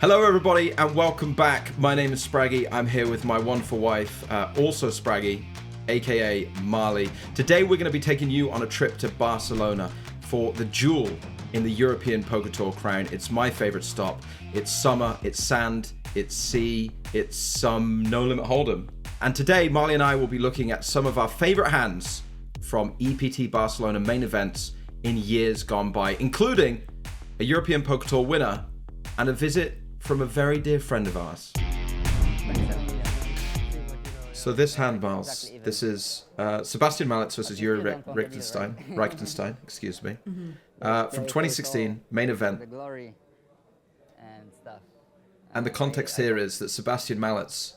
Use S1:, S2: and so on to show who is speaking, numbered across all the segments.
S1: Hello everybody and welcome back. My name is Spraggy. I'm here with my wonderful wife, also Spraggy, aka Marley. Today we're going to be taking you on a trip to Barcelona for the jewel in the European Poker Tour crown. It's my favorite stop. It's summer, it's sand, it's sea, it's some no limit hold'em. And today Marley and I will be looking at some of our favorite hands from EPT Barcelona main events in years gone by, including a European Poker Tour winner and a visit from a very dear friend of ours. So this hand, Miles, this is Sebastian Malec versus Yuri Reichenstein, excuse me, from 2016, main event. And the context here is that Sebastian Malec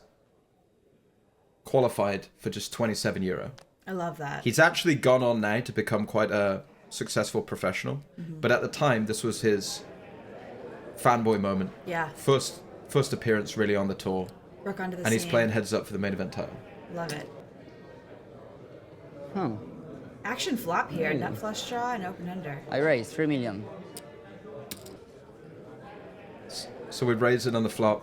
S1: qualified for just €27.
S2: I love that.
S1: He's actually gone on now to become quite a successful professional, but at the time this was his fanboy moment.
S2: Yeah.
S1: First appearance really on the tour.
S2: Work onto the
S1: and
S2: scene.
S1: he's playing heads up for the main event title.
S2: Love it. Action flop here. Nut flush draw and open under.
S3: I raised 3 million.
S1: So we raised it on the flop.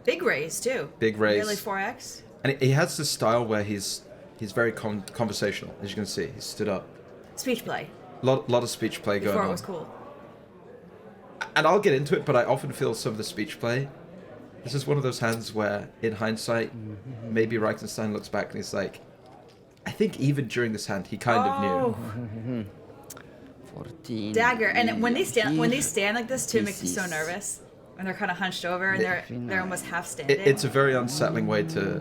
S2: Big raise too.
S1: Big raise.
S2: Nearly 4x.
S1: And he has this style where he's very conversational, as you can see. He stood up.
S2: Speech play.
S1: Lot of speech play going on.
S2: Before it was cool.
S1: And I'll get into it, but I often feel some of the speech play. This is one of those hands where, in hindsight, maybe Reichenstein looks back and he's like, I think even during this hand, he kind of knew.
S3: 14.
S2: Dagger. And when they stand like this too, it makes me so nervous. When they're kind of hunched over and they're almost half standing.
S1: It's a very unsettling way to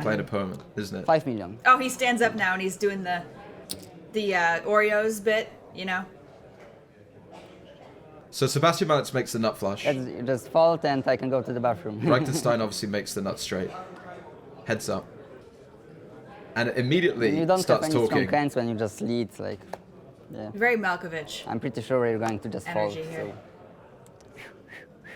S1: play an opponent, isn't it?
S3: 5 million.
S2: Oh, he stands up now and he's doing the Oreos bit, you know.
S1: So Sebastian Malec makes the nut flush.
S3: You just fault and I can go to the bathroom.
S1: Reichenstein obviously makes the nut straight. Heads up. And immediately
S3: you don't
S1: starts
S3: have any
S1: talking.
S3: strong hands when you just lead, like, yeah.
S2: Very Malkovich.
S3: I'm pretty sure you're going to just fold.
S2: Energy here.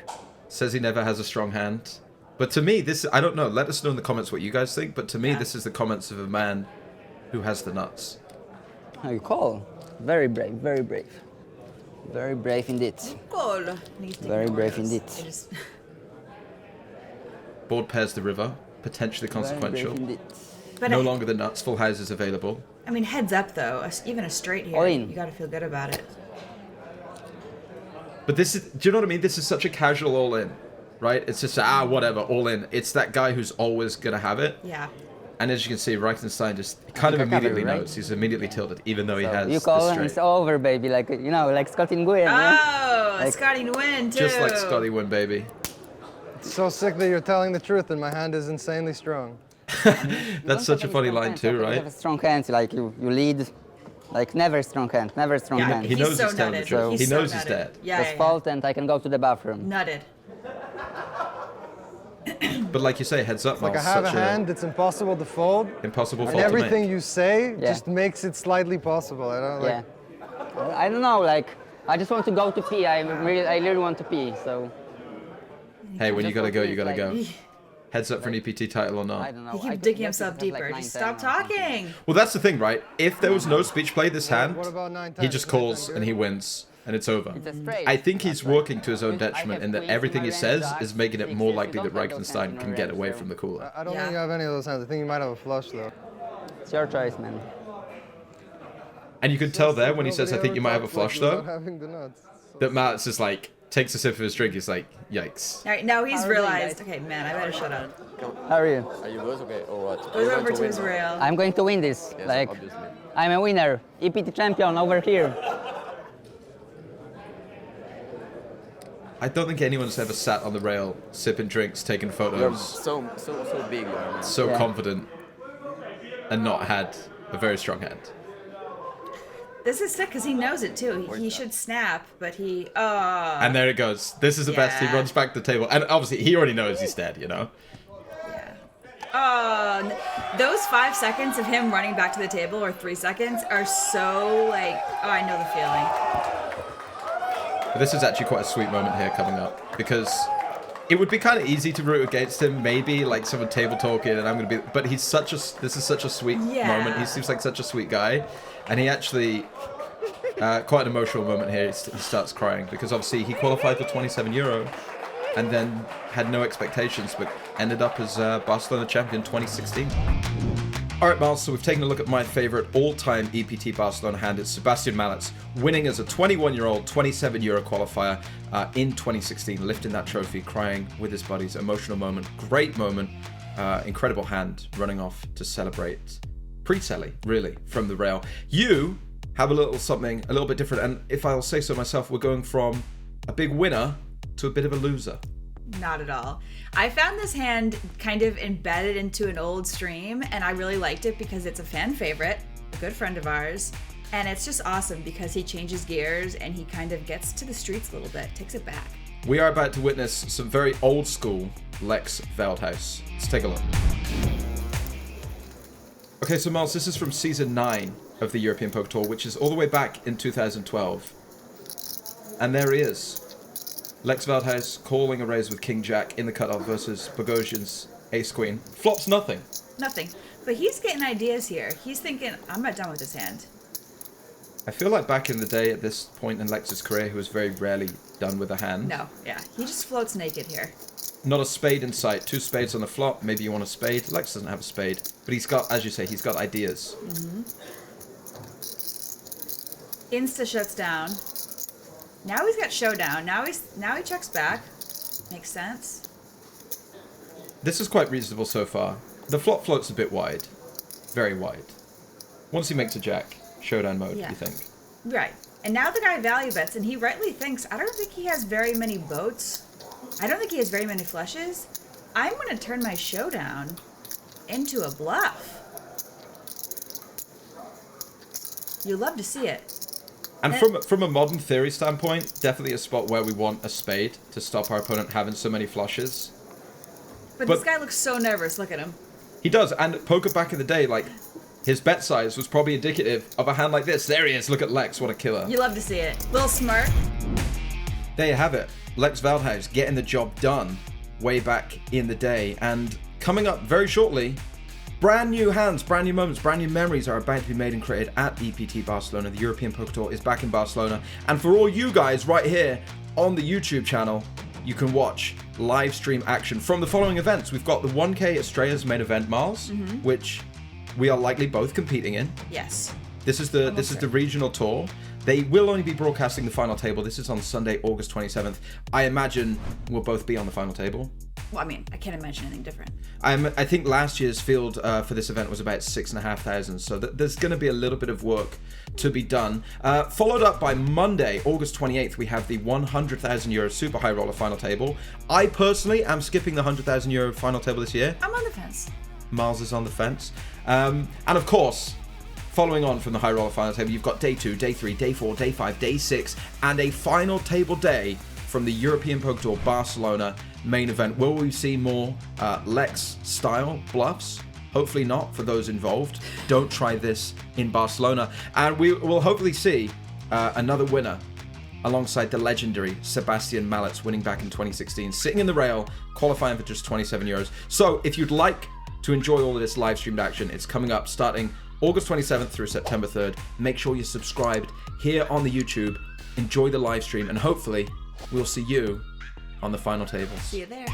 S3: So.
S1: Says he never has a strong hand. But to me, this, I don't know, let us know in the comments what you guys think, but to me, this is the comments of a man who has the nuts.
S3: Oh, you call. Very brave, very brave. Very brave indeed.
S2: Cool.
S3: Very brave indeed.
S1: Board pairs the river, potentially consequential.
S3: Very brave indeed.
S2: But
S1: No longer the nuts, full houses available.
S2: I mean, heads up though. Even a straight here,
S3: All in.
S2: you got to feel good about it.
S1: But this is, do you know what I mean? This is such a casual all in, right? It's just, whatever, all in. It's that guy who's always going to have it.
S2: Yeah.
S1: And as you can see, Reichenstein just kind of immediately knows. He's immediately tilted, even though he has
S3: You call
S1: the
S3: and
S1: straight.
S3: it's over, baby. Like, you know, like Scotty Nguyen.
S2: Oh,
S3: Like-
S2: Scotty Nguyen too.
S1: Just like Scotty win, baby.
S4: It's so sick that you're telling the truth and my hand is insanely strong.
S1: That's such a funny line too,
S3: You
S1: right?
S3: have a strong hand, like you lead. Like never strong hand, never strong
S2: Yeah,
S3: hand.
S1: He knows
S2: so
S1: he's telling the
S2: nutted.
S1: truth. He
S2: so
S1: knows he's
S2: nutted.
S1: dead.
S2: Yeah,
S3: Just
S2: yeah,
S3: fault and I can go to the bathroom.
S2: Nutted.
S1: But like you say, heads up,
S4: Like I
S1: Miles,
S4: have a
S1: such
S4: hand, it's impossible to fold.
S1: impossible
S4: And
S1: fault to
S4: everything
S1: make.
S4: you say
S3: Yeah.
S4: just makes it slightly possible. I don't like.
S3: Yeah. I don't know, like, I just want to go to pee. I really want to pee, so.
S1: Hey, when you
S3: Just
S1: gotta go,
S3: want
S1: you
S3: to,
S1: gotta
S3: like-
S1: go. Heads up for an EPT title or
S3: I
S1: not.
S3: don't know.
S2: He
S3: I
S2: keeps
S3: could
S2: digging
S3: get
S2: himself
S3: it like
S2: deeper.
S3: 9,
S2: Just
S3: 10
S2: stop
S3: or something.
S2: talking.
S1: Well, that's the thing, right? If there was no speech play this hand,
S4: What about 9
S1: he
S4: times?
S1: just
S4: Is 9
S1: calls
S4: times
S1: and he
S4: good?
S1: wins, and it's over.
S3: It's a straight.
S1: I think he's
S3: That's right.
S1: working to his own
S3: Because I
S1: detriment
S3: have
S1: in that
S3: queens
S1: everything
S3: in
S1: he
S3: my
S1: says
S3: range,
S1: is making it
S3: sixes,
S1: more
S3: you
S1: likely that
S3: don't have those
S1: Reichenstein
S3: hands
S1: can
S3: in
S1: get
S3: my
S1: away
S3: range,
S1: from the cooler.
S4: I don't
S2: Yeah.
S4: think you have any of those hands. I think you might have a flush though.
S3: It's your choice, man.
S1: And you can tell there when he says, I think you might have a flush though,
S4: Having the nuts.
S1: that Matt's just like, takes a sip of his drink, he's like, yikes.
S2: All right, now he's
S3: How are you,
S2: realized.
S3: guys?
S2: Okay, man, I better shut up.
S3: How are you?
S5: Are you good? Okay, or what?
S2: Goes over to his rail.
S3: I'm going to win this.
S5: Yes,
S3: Like,
S5: obviously.
S3: I'm a winner. EPT champion over here.
S1: I don't think anyone's ever sat on the rail, sipping drinks, taking
S5: You're
S1: photos,
S5: so big, you are.
S1: so
S3: Yeah.
S1: confident, and not had a very strong hand.
S2: This is sick because he knows it too. He should snap, but he. Oh.
S1: And there it goes. This is the best. He
S2: Yeah.
S1: runs back to the table. And obviously, he already knows he's dead, you know?
S2: Yeah. Oh, those 5 seconds of him running back to the table, or 3 seconds, are so like. Oh, I know the feeling.
S1: But this is actually quite a sweet moment here coming up. Because it would be kind of easy to root against him. Maybe like someone table talking and I'm going to be. But he's such a. This is such a sweet moment. He seems like such a sweet guy. And he actually. Quite an emotional moment here. He starts crying because obviously he qualified for €27. and then had no expectations, but ended up as Barcelona champion 2016. All right, Miles, so we've taken a look at my favorite all-time EPT Barcelona hand. It's Sebastian Malec, winning as a 21-year-old, 27-euro qualifier in 2016, lifting that trophy, crying with his buddies. Emotional moment, great moment, incredible hand, running off to celebrate pre-selly, really, from the rail. You have a little something a little bit different, and if I'll say so myself, we're going from a big winner to a bit of a loser.
S2: Not at all. I found this hand kind of embedded into an old stream, and I really liked it because it's a fan favorite, a good friend of ours, and it's just awesome because he changes gears and he kind of gets to the streets a little bit, takes it back.
S1: We are about to witness some very old school Lex Veldhuis. Let's take a look. Okay, so Miles, this is from season 9 of the European Poker Tour, which is all the way back in 2012. And there he is. Lex Veldhuis calling a raise with King Jack in the cutoff versus Bogosian's Ace Queen. Flops nothing.
S2: Nothing. But he's getting ideas here. He's thinking, I'm not done with this hand.
S1: I feel like back in the day at this point in Lex's career, he was very rarely done with a hand.
S2: No, yeah. He just floats naked here.
S1: Not a spade in sight. 2 spades on the flop. Maybe you want a spade. Lex doesn't have a spade. But he's got, as you say, he's got ideas.
S2: Insta shuts down. Now he's got showdown. Now he checks back. Makes sense.
S1: This is quite reasonable so far. The flop float's a bit wide. Very wide. Once he makes a jack, showdown mode,
S2: Yeah.
S1: you think?
S2: Right. And now the guy value bets, and he rightly thinks, I don't think he has very many boats. I don't think he has very many flushes. I'm going to turn my showdown into a bluff. You love to see it.
S1: And from a modern theory standpoint, definitely a spot where we want a spade to stop our opponent having so many flushes.
S2: But this guy looks so nervous. Look at him.
S1: He does, and poker back in the day, like, his bet size was probably indicative of a hand like this. There he is. Look at Lex. What a killer.
S2: You love to see it. Little smirk.
S1: There you have it. Lex Veldhuis getting the job done way back in the day. And coming up very shortly, brand new hands, brand new moments, brand new memories are about to be made and created at EPT Barcelona. The European Poker Tour is back in Barcelona. And for all you guys right here on the YouTube channel, you can watch live stream action from the following events. We've got the 1K Estrellas main event, Miles, which we are likely both competing in.
S2: Yes.
S1: This is the regional tour. They will only be broadcasting the final table. This is on Sunday, August 27th. I imagine we'll both be on the final table.
S2: Well, I mean, I can't imagine anything different.
S1: I think last year's field for this event was about 6,500, so there's going to be a little bit of work to be done. Followed up by Monday, August 28th, we have the 100,000 euro super high roller final table. I personally am skipping the 100,000 euro final table this year.
S2: I'm on the fence.
S1: Miles is on the fence. And of course, following on from the high roller final table, you've got day 2, day 3, day 4, day 5, day 6, and a final table day from the European Poker Tour Barcelona main event. Will we see more Lex style bluffs? Hopefully not for those involved. Don't try this in Barcelona. And we will hopefully see another winner alongside the legendary Sebastian Malec, winning back in 2016, sitting in the rail, qualifying for just 27 euros. So if you'd like to enjoy all of this live streamed action, it's coming up starting August 27th through September 3rd. Make sure you're subscribed here on the YouTube. Enjoy the live stream, and hopefully we'll see you on the final tables.
S2: See you there.